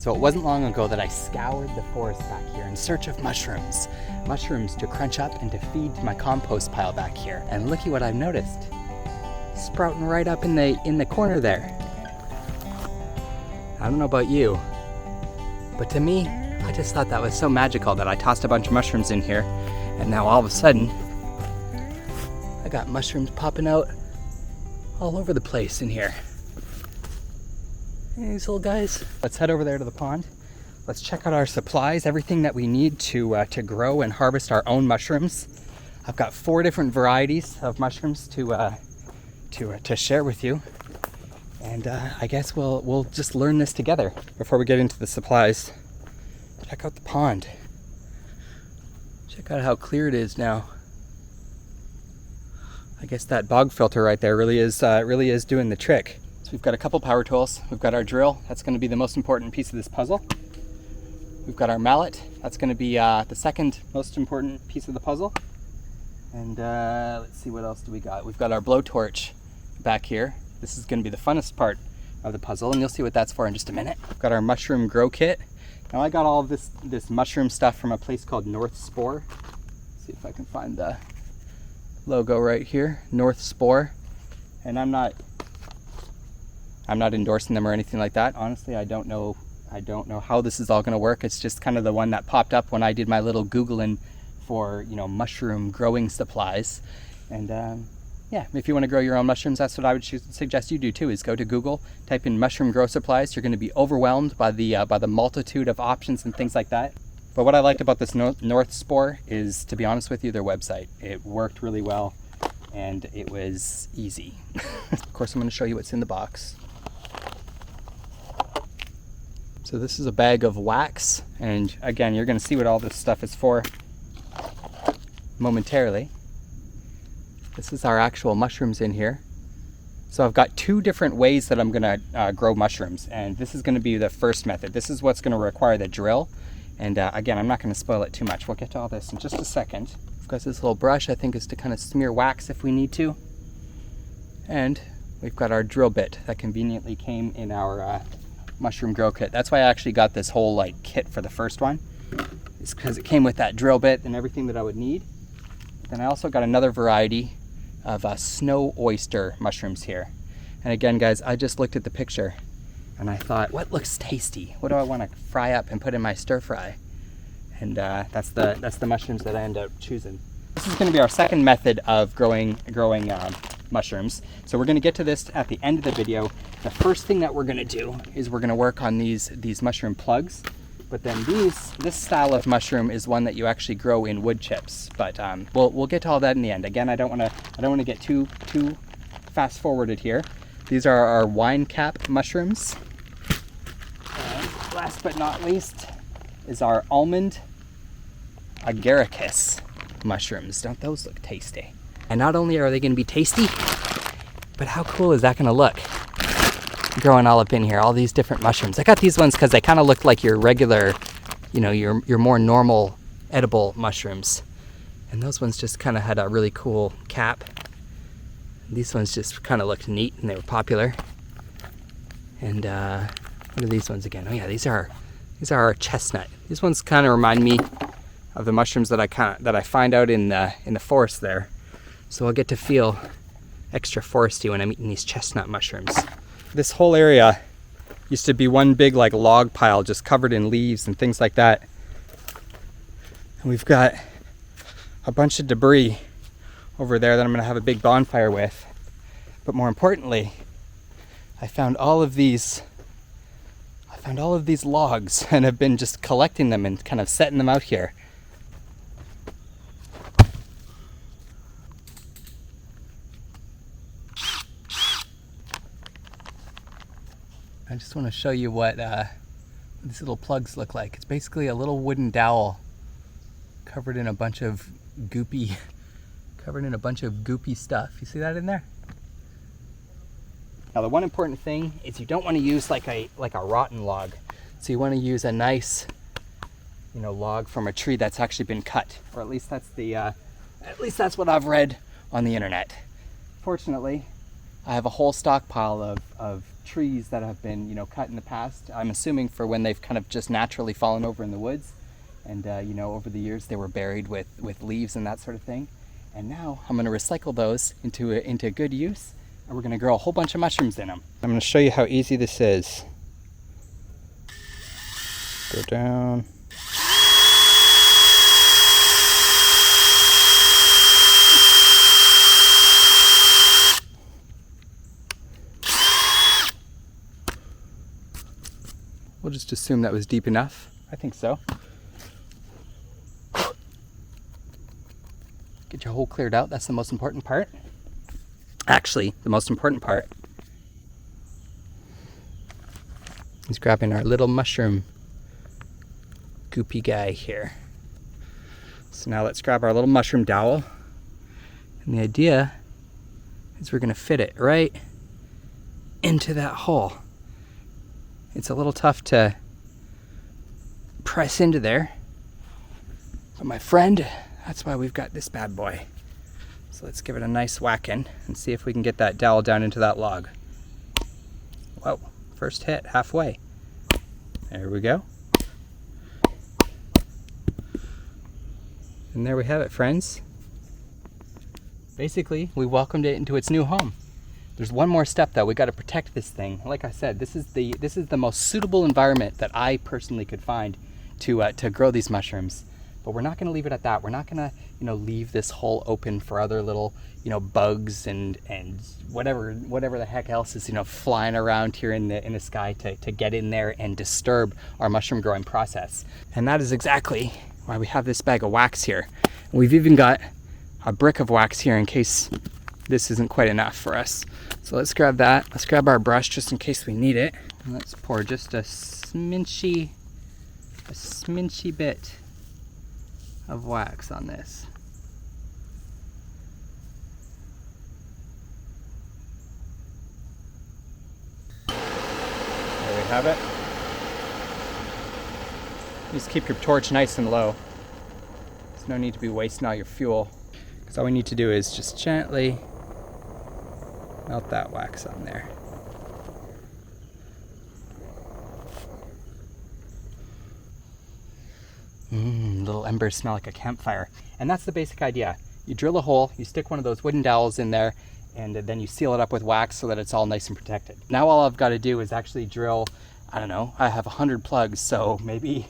So it wasn't long ago that I scoured the forest back here in search of mushrooms. Mushrooms to crunch up and to feed to my compost pile back here. And looky what I've noticed. Sprouting right up in the corner there. I don't know about you, but to me, I just thought that was so magical that I tossed a bunch of mushrooms in here, and now all of a sudden, I got mushrooms popping out all over the place in here. Hey, these little guys. Let's head over there to the pond. Let's check out our supplies, everything that we need to grow and harvest our own mushrooms. I've got 4 different varieties of mushrooms to share with you. And I guess we'll just learn this together. Before we get into the supplies, check out the pond. Check out how clear it is now. I guess that bog filter right there really is doing the trick. So we've got a couple power tools. We've got our drill. That's going to be the most important piece of this puzzle. We've got our mallet. That's going to be the second most important piece of the puzzle. And let's see, what else do we got? We've got our blowtorch back here. This is going to be the funnest part of the puzzle, and you'll see what that's for in just a minute. We've got our mushroom grow kit. Now I got all of this mushroom stuff from a place called North Spore. Let's see if I can find the logo right here, North Spore. And I'm not endorsing them or anything like that. Honestly, I don't know how this is all going to work. It's just kind of the one that popped up when I did my little Googling for, mushroom growing supplies. And yeah, if you want to grow your own mushrooms, that's what I would suggest you do too, is go to Google, type in mushroom grow supplies. You're going to be overwhelmed by the multitude of options and things like that. But what I liked about this North Spore is, to be honest with you, their website. It worked really well and it was easy. Of course, I'm going to show you what's in the box. So this is a bag of wax, and again, you're going to see what all this stuff is for momentarily. This is our actual mushrooms in here. So I've got 2 different ways that I'm going to grow mushrooms, and this is going to be the first method. This is what's going to require the drill, and again, I'm not going to spoil it too much. We'll get to all this in just a second. We've got this little brush, I think is to kind of smear wax if we need to, and we've got our drill bit that conveniently came in our mushroom grow kit. That's why I actually got this whole kit for the first one. It's because it came with that drill bit and everything that I would need. Then I also got another variety of snow oyster mushrooms here. And again, guys, I just looked at the picture and I thought, what looks tasty? What do I want to fry up and put in my stir fry? And that's the mushrooms that I end up choosing. This is going to be our second method of growing mushrooms. So we're going to get to this at the end of the video. The first thing that we're going to do is we're going to work on these mushroom plugs. But then this style of mushroom is one that you actually grow in wood chips. But we'll get to all that in the end. Again, I don't want to get too fast forwarded here. These are our wine cap mushrooms. And last but not least is our almond agaricus mushrooms. Don't those look tasty? And not only are they going to be tasty, but how cool is that going to look? Growing all up in here, all these different mushrooms. I got these ones because they kind of look like your regular, your more normal edible mushrooms. And those ones just kind of had a really cool cap. These ones just kind of looked neat and they were popular. And what are these ones again? Oh yeah, these are our chestnut. These ones kind of remind me of the mushrooms that I find out in the forest there. So I'll get to feel extra foresty when I'm eating these chestnut mushrooms. This whole area used to be one big log pile just covered in leaves and things like that. And we've got a bunch of debris over there that I'm going to have a big bonfire with. But more importantly, I found all of these logs and have been just collecting them and kind of setting them out here. I just want to show you what these little plugs look like. It's basically a little wooden dowel covered in a bunch of goopy stuff. You see that in there? Now the one important thing is you don't want to use like a rotten log. So you want to use a nice, log from a tree that's actually been cut, or at least that's what I've read on the internet. Fortunately, I have a whole stockpile of trees that have been, cut in the past. I'm assuming for when they've kind of just naturally fallen over in the woods. And, over the years they were buried with leaves and that sort of thing. And now I'm going to recycle those into good use. And we're going to grow a whole bunch of mushrooms in them. I'm going to show you how easy this is. Go down. We'll just assume that was deep enough. I think so. Get your hole cleared out. That's the most important part. Actually, the most important part is grabbing our little mushroom goopy guy here. So now let's grab our little mushroom dowel. And the idea is we're going to fit it right into that hole. It's a little tough to press into there, but my friend, that's why we've got this bad boy. So let's give it a nice whacking and see if we can get that dowel down into that log. Whoa, first hit, halfway. There we go. And there we have it, friends. Basically, we welcomed it into its new home. There's one more step though. We got to protect this thing. Like I said, this is the most suitable environment that I personally could find to grow these mushrooms. But we're not going to leave it at that. We're not going to leave this hole open for other little bugs and whatever the heck else is flying around here in the sky to get in there and disturb our mushroom growing process. And that is exactly why we have this bag of wax here. We've even got a brick of wax here in case this isn't quite enough for us. So let's grab that. Let's grab our brush just in case we need it. And let's pour just a sminchy bit of wax on this. There we have it. Just keep your torch nice and low. There's no need to be wasting all your fuel, because all we need to do is just gently melt that wax on there. Little embers smell like a campfire. And that's the basic idea. You drill a hole, you stick one of those wooden dowels in there, and then you seal it up with wax so that it's all nice and protected. Now all I've got to do is actually drill, I don't know, I have 100 plugs, so maybe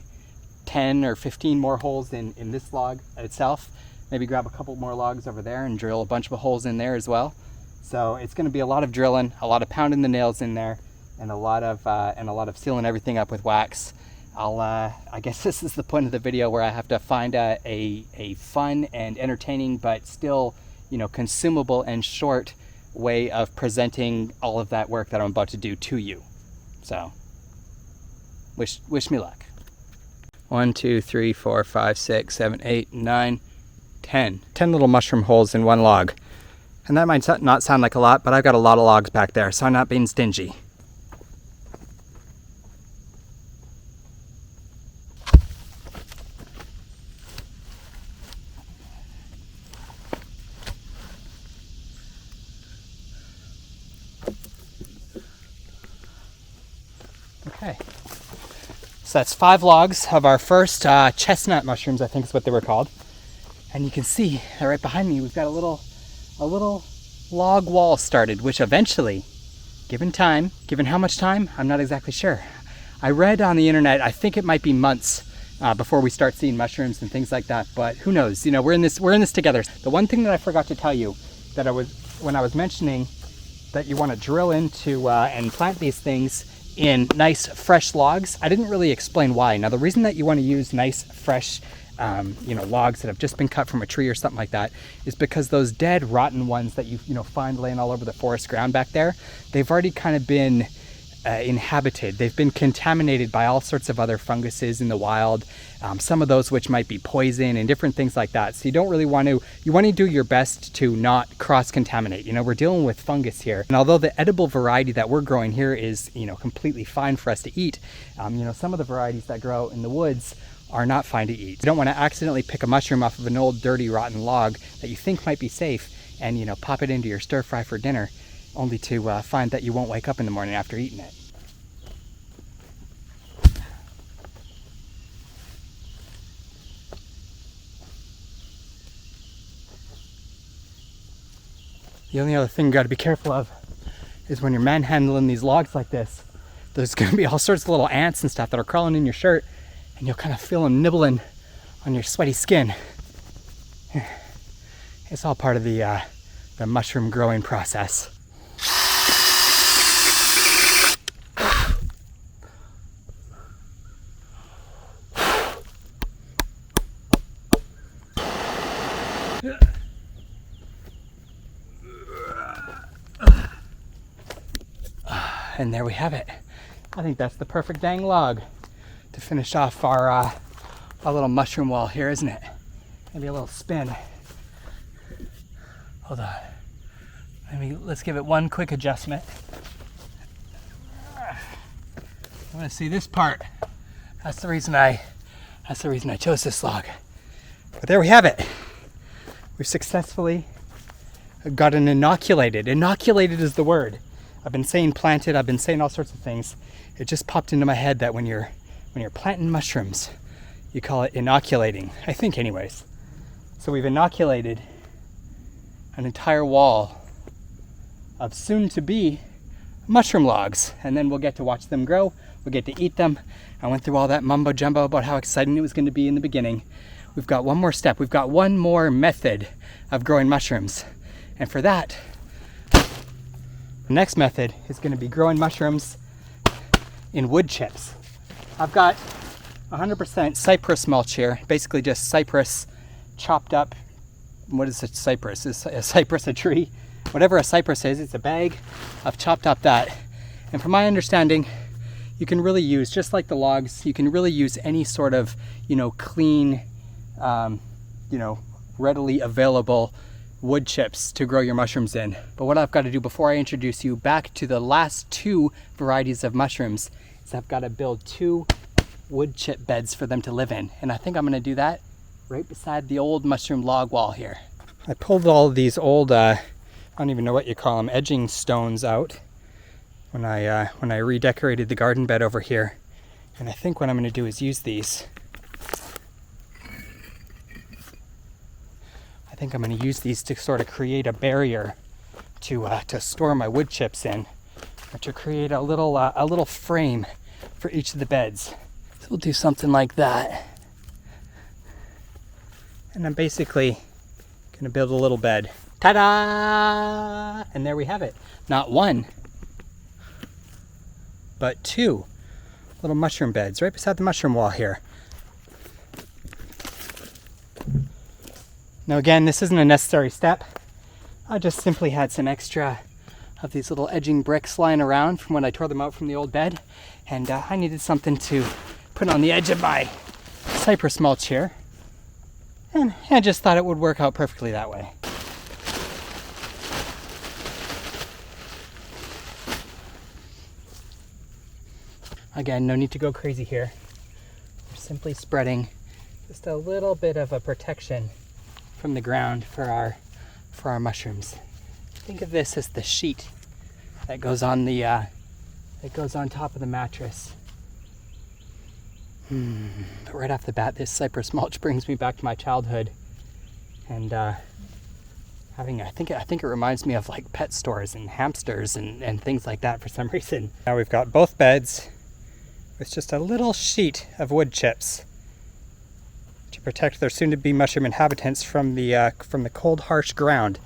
10 or 15 more holes in this log itself. Maybe grab a couple more logs over there and drill a bunch of holes in there as well. So it's going to be a lot of drilling, a lot of pounding the nails in there, and a lot of sealing everything up with wax. I guess this is the point of the video where I have to find a fun and entertaining but still, consumable and short way of presenting all of that work that I'm about to do to you. So, wish me luck. 1, 2, 3, 4, 5, 6, 7, 8, 9, 10. 10 little mushroom holes in one log. And that might not sound like a lot, but I've got a lot of logs back there, so I'm not being stingy. Okay. So that's 5 logs of our first chestnut mushrooms, I think is what they were called. And you can see that right behind me, we've got a little log wall started, which eventually, given how much time, I'm not exactly sure. I read on the internet, I think it might be months before we start seeing mushrooms and things like that, but who knows? We're in this together. The one thing that I forgot to tell you, when I was mentioning that you want to drill into and plant these things in nice fresh logs, I didn't really explain why. Now the reason that you want to use nice fresh logs that have just been cut from a tree or something like that is because those dead rotten ones that you find laying all over the forest ground back there, they've already kind of been inhabited. They've been contaminated by all sorts of other funguses in the wild, some of those which might be poison and different things like that. So you don't really want to, you want to do your best to not cross-contaminate. We're dealing with fungus here. And although the edible variety that we're growing here is, completely fine for us to eat, some of the varieties that grow in the woods are not fine to eat. You don't want to accidentally pick a mushroom off of an old, dirty, rotten log that you think might be safe and, pop it into your stir fry for dinner. only to find that you won't wake up in the morning after eating it. The only other thing you got to be careful of is when you're manhandling these logs like this, there's going to be all sorts of little ants and stuff that are crawling in your shirt, and you'll kind of feel them nibbling on your sweaty skin. It's all part of the mushroom growing process. And there we have it. I think that's the perfect dang log to finish off our little mushroom wall here, isn't it? Maybe a little spin. Hold on. Let's give it one quick adjustment. I want to see this part. That's the reason I chose this log. But there we have it. We've successfully gotten inoculated. Inoculated is the word. I've been saying planted, I've been saying all sorts of things. It just popped into my head that when you're planting mushrooms, you call it inoculating. I think anyways. So we've inoculated an entire wall of soon-to-be mushroom logs, and then we'll get to watch them grow, we'll get to eat them. I went through all that mumbo jumbo about how exciting it was going to be in the beginning. We've got one more step, we've got one more method of growing mushrooms. And for that, the next method is going to be growing mushrooms in wood chips. I've got 100% cypress mulch here, basically just cypress chopped up. What is a cypress? Is a cypress a tree? Whatever a cypress is, it's a bag. I've chopped up that. And from my understanding, you can really use, just like the logs, you can really use any sort of, clean, readily available wood chips to grow your mushrooms in. But what I've got to do before I introduce you back to the last two varieties of mushrooms is I've got to build 2 wood chip beds for them to live in. And I think I'm going to do that right beside the old mushroom log wall here. I pulled all of these old, I don't even know what you call them, edging stones out when I redecorated the garden bed over here. And I think what I'm going to do is use these. I think I'm going to use these to sort of create a barrier to store my wood chips in, or to create a little frame for each of the beds. So we'll do something like that. And I'm basically going to build a little bed. Ta-da! And there we have it. Not 1, but 2 little mushroom beds right beside the mushroom wall here. Now again, this isn't a necessary step. I just simply had some extra of these little edging bricks lying around from when I tore them out from the old bed. And I needed something to put on the edge of my cypress mulch here. And I just thought it would work out perfectly that way. Again, no need to go crazy here. We're simply spreading just a little bit of a protection from the ground for our mushrooms. Think of this as the sheet that goes on top of the mattress. But right off the bat, this cypress mulch brings me back to my childhood, and I think it reminds me of like pet stores and hamsters and things like that for some reason. Now we've got both beds with just a little sheet of wood chips to protect their soon-to-be mushroom inhabitants from the cold, harsh ground.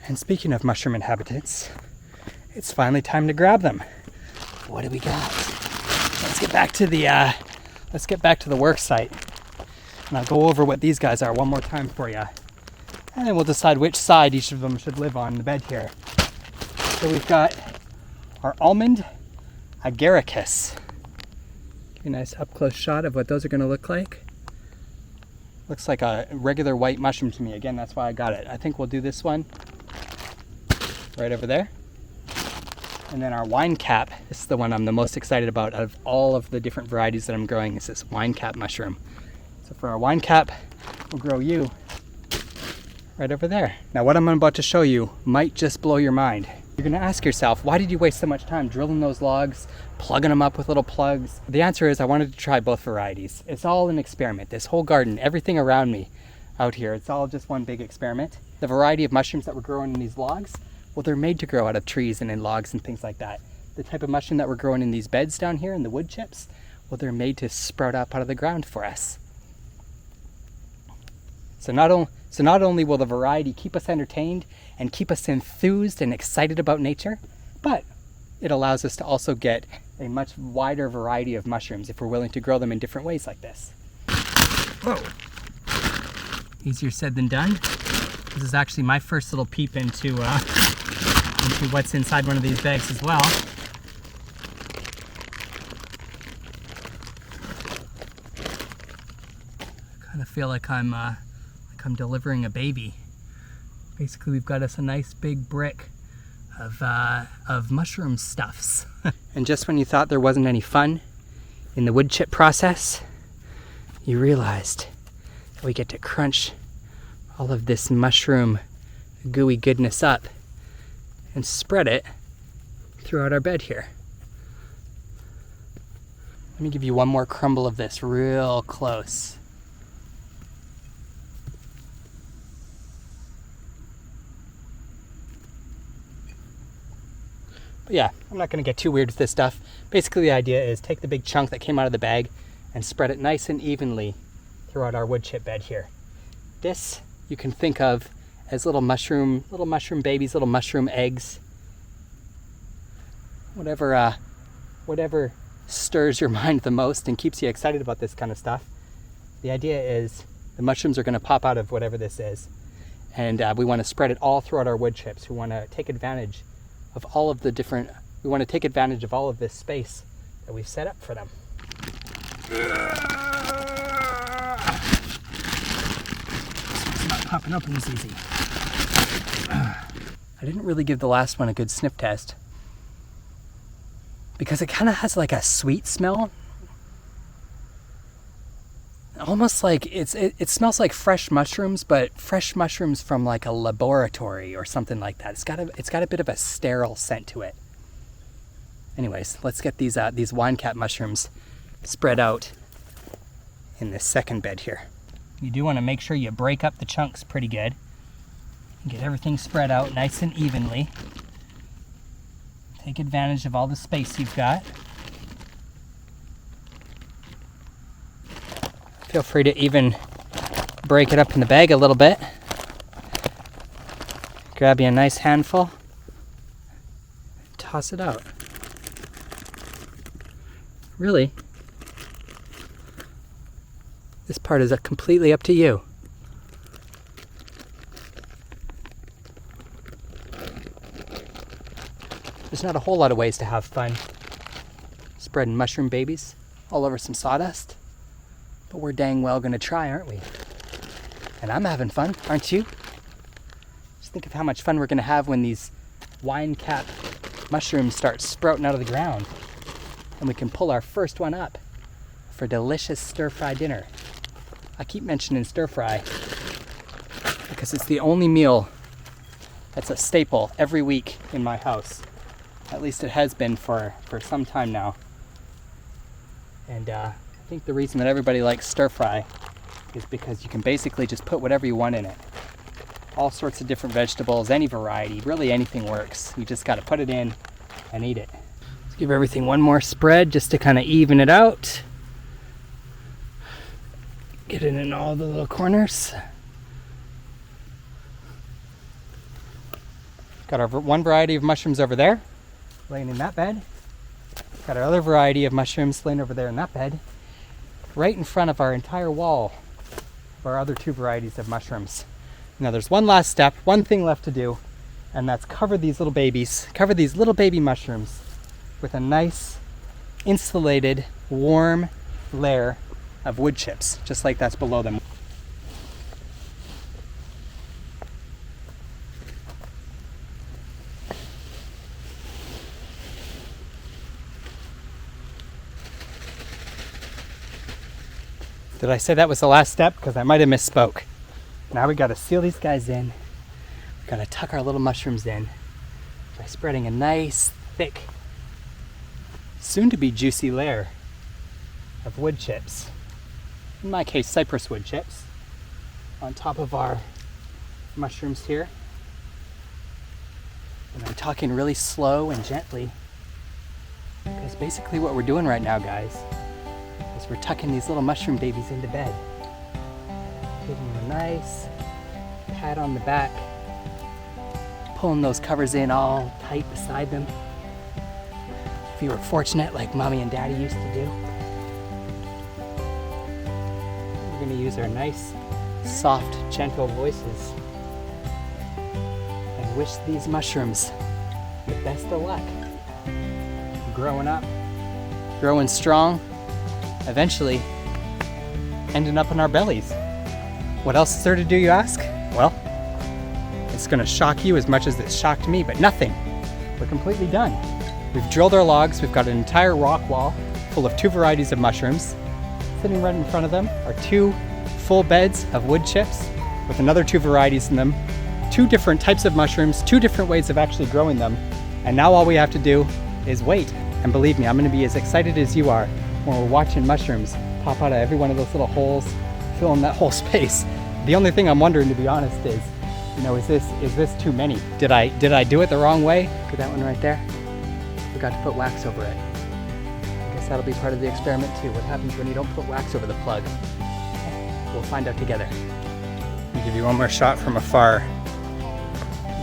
And speaking of mushroom inhabitants, it's finally time to grab them. What do we got? Let's get back to the work site, and I'll go over what these guys are one more time for you, and then we'll decide which side each of them should live on in the bed here. So we've got our almond agaricus. Give you a nice up-close shot of what those are going to look like. Looks like a regular white mushroom to me. Again, that's why I got it. I think we'll do this one right over there. And then our wine cap, this is the one I'm the most excited about out of all of the different varieties that I'm growing, is this wine cap mushroom. So for our wine cap, we'll grow you right over there. Now what I'm about to show you might just blow your mind. You're gonna ask yourself, why did you waste so much time drilling those logs, plugging them up with little plugs? The answer is I wanted to try both varieties. It's all an experiment. This whole garden, everything around me out here, it's all just one big experiment. The variety of mushrooms that were growing in these logs, well, they're made to grow out of trees and in logs and things like that. The type of mushroom that we're growing in these beds down here in the wood chips, well, they're made to sprout up out of the ground for us. So not only will the variety keep us entertained and keep us enthused and excited about nature, but it allows us to also get a much wider variety of mushrooms if we're willing to grow them in different ways like this. Whoa. Easier said than done. This is actually my first little peep into what's inside one of these bags as well. I kind of feel like I'm delivering a baby. Basically, we've got us a nice big brick of mushroom stuffs. And just when you thought there wasn't any fun in the wood chip process, you realized that we get to crunch all of this mushroom gooey goodness up and spread it throughout our bed here. Let me give you one more crumble of this real close. But yeah, I'm not going to get too weird with this stuff. Basically, the idea is take the big chunk that came out of the bag and spread it nice and evenly throughout our wood chip bed here. This you can think of as little mushroom babies, little mushroom eggs. Whatever stirs your mind the most and keeps you excited about this kind of stuff. The idea is the mushrooms are going to pop out of whatever this is, and we want to spread it all throughout our wood chips. We want to take advantage of all of this space that we've set up for them. It's not popping open as easy. I didn't really give the last one a good sniff test because it kind of has like a sweet smell. Almost like it smells like fresh mushrooms, but fresh mushrooms from like a laboratory or something like that. It's got a bit of a sterile scent to it. Anyways, let's get these wine cap mushrooms spread out in this second bed here. You do want to make sure you break up the chunks pretty good and get everything spread out nice and evenly. Take advantage of all the space you've got. Feel free to even break it up in the bag a little bit. Grab you a nice handful, toss it out. Really, this part is completely up to you. There's not a whole lot of ways to have fun spreading mushroom babies all over some sawdust. But we're dang well gonna try, aren't we? And I'm having fun, aren't you? Just think of how much fun we're gonna have when these wine cap mushrooms start sprouting out of the ground. And we can pull our first one up for delicious stir-fry dinner. I keep mentioning stir-fry because it's the only meal that's a staple every week in my house. At least it has been for some time now. And I think the reason that everybody likes stir-fry is because you can basically just put whatever you want in it. All sorts of different vegetables, any variety, really anything works. You just got to put it in and eat it. Let's give everything one more spread just to kind of even it out. Get it in all the little corners. Got our one variety of mushrooms over there, laying in that bed. Got our other variety of mushrooms laying over there in that bed. Right in front of our entire wall of our other two varieties of mushrooms. Now there's one last step, one thing left to do, and that's cover these little baby mushrooms with a nice insulated, warm layer of wood chips, just like that's below them. Did I say that was the last step? Because I might have misspoke. Now we gotta seal these guys in. We gotta tuck our little mushrooms in by spreading a nice, thick, soon to be juicy layer of wood chips. In my case, cypress wood chips on top of our mushrooms here. And I'm talking really slow and gently because basically what we're doing right now, guys, is we're tucking these little mushroom babies into bed. Giving them a nice pat on the back, pulling those covers in all tight beside them. If you were fortunate like mommy and daddy used to do. We're gonna use our nice, soft, gentle voices and wish these mushrooms the best of luck. Growing up, growing strong, eventually ending up in our bellies. What else is there to do, you ask? Well, it's gonna shock you as much as it shocked me, but nothing. We're completely done. We've drilled our logs. We've got an entire rock wall full of 2 varieties of mushrooms. Sitting right in front of them are 2 full beds of wood chips with another 2 varieties in them, 2 different types of mushrooms, 2 different ways of actually growing them. And now all we have to do is wait. And believe me, I'm gonna be as excited as you are when we're watching mushrooms pop out of every one of those little holes, filling that whole space. The only thing I'm wondering, to be honest, is, is this too many? Did I do it the wrong way? Look at that one right there. Forgot to put wax over it. I guess that'll be part of the experiment too. What happens when you don't put wax over the plug? We'll find out together. I'll give you one more shot from afar.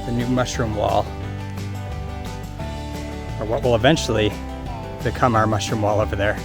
The new mushroom wall. Or what will eventually become our mushroom wall over there.